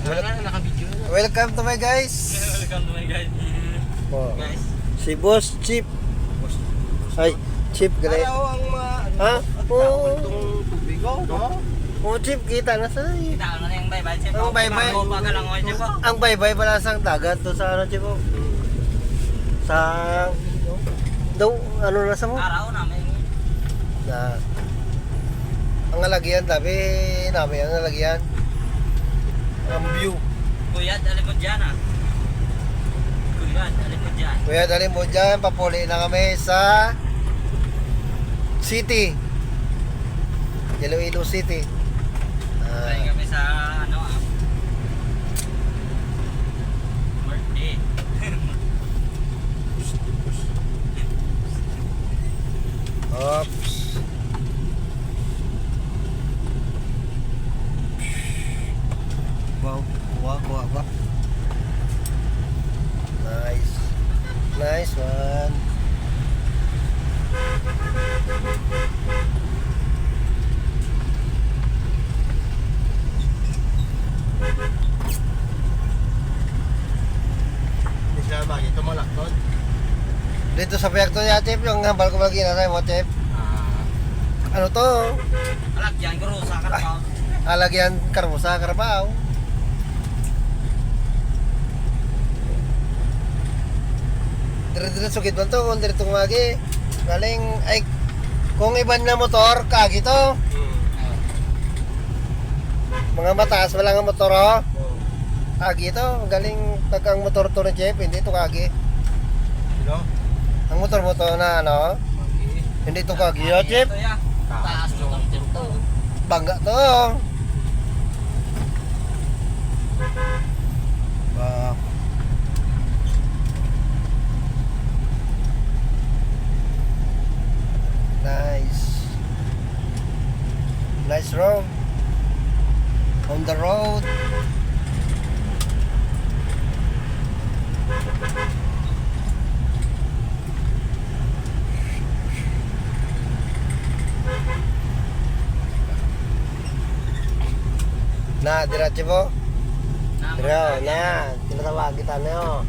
Naka-video na. Welcome to my guys. Welcome to my guys. Oh. Guys. Si Boss Chip. Ay, Chip gali. Araw ang Ha? Oo. itong tubig ko, no? Oh, Chip kita na sa. Kita ko na yung baybay. Ang baybay. Ang baybay pala sang dagat to sa ano, Chip. Oh. Sa daw ano na sa mo? Araw namin. Na ang alagyan tabi namin ang alagyan. Ang view. Kuya, dali mo dyan ah. Kuya, dali mo dyan. Kuya, dali mo dyan. Papuli na kami sa City. Iloilo City. Tayo kami sa ano ah. Birthday. Oops. Wow, kuha ba? Nice. Nice one. Hindi sila makita mo lakton. Dito sa proyekto niya, Chip, yung hambal ko lagi na mo, Chip. Ano to? Alak dyan, kurusa ka na. Alagyan karbusa, karabaw. Dire-dire sugid man to, kung dire tumagi. Galing, ay, kung iban na motor, kagi to. Mga mataas wala nga motor, oh. Kagi to, galing tagang motor to ni Chip, hindi to kagi. Sino? Ang motor mo to na ano, hindi to kagi, oh, Chip. Taas mo kang to. Bangga to. Bah. Nice. Nice road. On the road. Na, diretso po. Dira, na. Tinatawag kita na yun.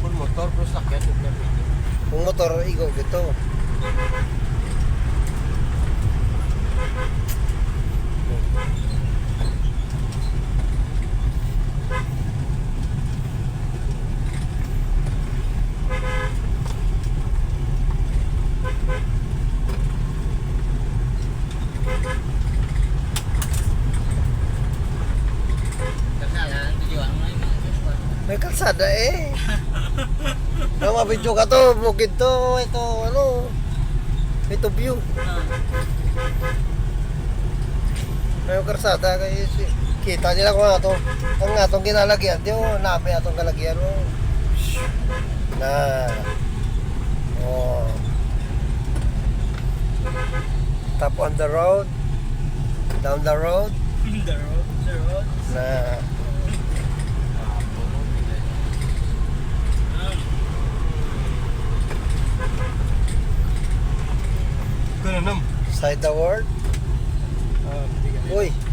Full motor, pero sakyan. Kung motor, igo gitu. May kalsada eh. Ang mabidyo ka to, bukid to, ito ano. Ito view. May kalsada kay kita nila kung ato. Ang atong ginalagyan, di oh, nabi atong kalagyan mo. Na. Oh. Top on the road. Down the road. The road. Na. Ganun nam. Side the world. Uy.